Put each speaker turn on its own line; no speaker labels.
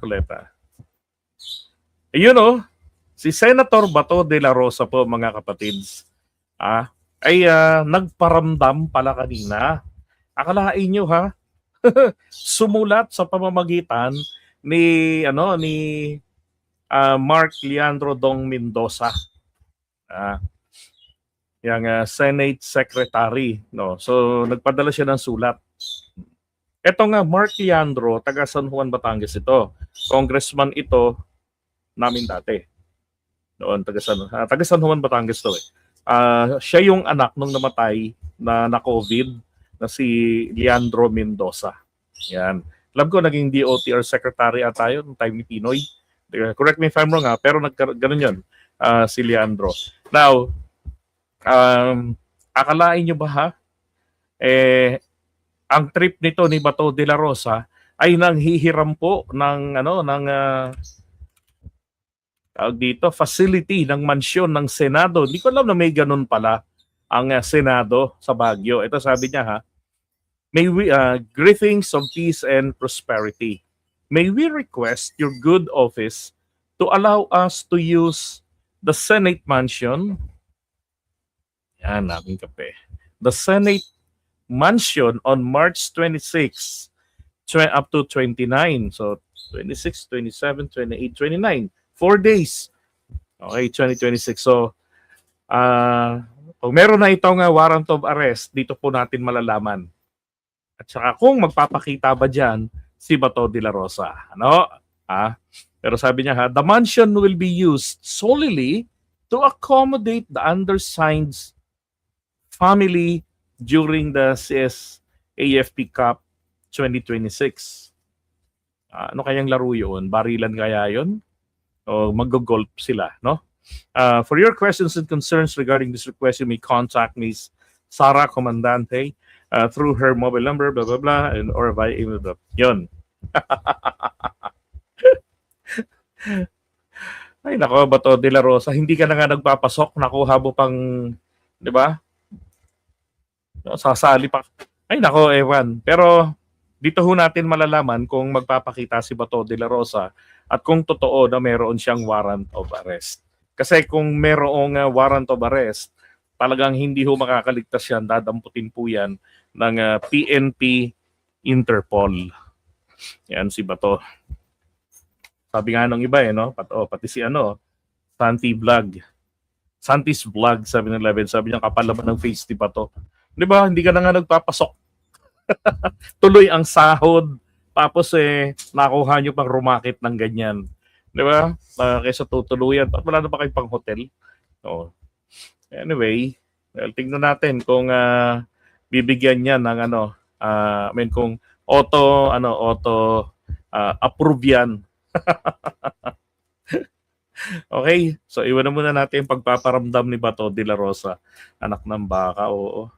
Marcoleta. Ayun oh, si Senator Bato de la Rosa po mga kapatids, ay nagparamdam pala kanina. Akalain nyo ha, sumulat sa pamamagitan ni Mark Leandro Dong Mendoza. Yung Senate Secretary, no. So nagpadala siya ng sulat. Ito nga Mark Leandro, taga San Juan, Batangas ito. Congressman ito namin dati. Noon taga San Juan, Batangas to eh. Siya yung anak nung namatay na COVID na si Leandro Mendoza. Yan. Alam ko naging DOTR secretary at tayo nung time ni Pinoy. Correct me if I'm wrong pero ganun yun. Si Leandro. Now, akalain nyo ba ha? Ang trip nito ni Bato de la Rosa ay nanghihiram po ng dito facility ng mansyon ng Senado. Hindi ko alam na may ganun pala ang Senado sa Baguio. Ito sabi niya ha. May we greetings of peace and prosperity. May we request your good office to allow us to use the Senate mansion. Yan, namin kape. The Senate mansion on March 26 up to 29. So 26, 27, 28, 29. 4 days. Okay, 2026. So kung meron na itong warrant of arrest, dito po natin malalaman. At saka kung magpapakita ba dyan si Bato de la Rosa. Ano? Pero sabi niya the mansion will be used solely to accommodate the undersigned's family during the CSAFP Cup 2026. Ano kayang laro yun? Barilan kaya yun? O mag-golf sila, no? For your questions and concerns regarding this request, you may contact Ms. Sara Comandante through her mobile number, blah, blah, blah, or via email. Yun. Ay, nako, Bato de la Rosa, hindi ka na nga nagpapasok, nakuha mo pang, di ba? Sasali pa. Ay, nako, ewan. Pero dito ho natin malalaman kung magpapakita si Bato de la Rosa at kung totoo na meron siyang warrant of arrest. Kasi kung merong warrant of arrest, talagang hindi ho makakaligtas yan, dadamputin po yan ng PNP Interpol. Yan si Bato. Sabi nga nung iba no? Pati si Santi's Vlog 7-Eleven, sabi niya kapal naman ng face ni Bato. Di ba? Hindi ka na nga nagpapasok. Tuloy ang sahod. Tapos nakuha nyo pang rumakit ng ganyan. Di ba? Kaysa tutuluyan. Wala na pa kayo pang hotel. So, anyway, tingnan natin kung bibigyan niya ng kung auto approve yan. Okay, so iwan na muna natin yung pagpaparamdam ni Bato de la Rosa. Anak ng baka, oo.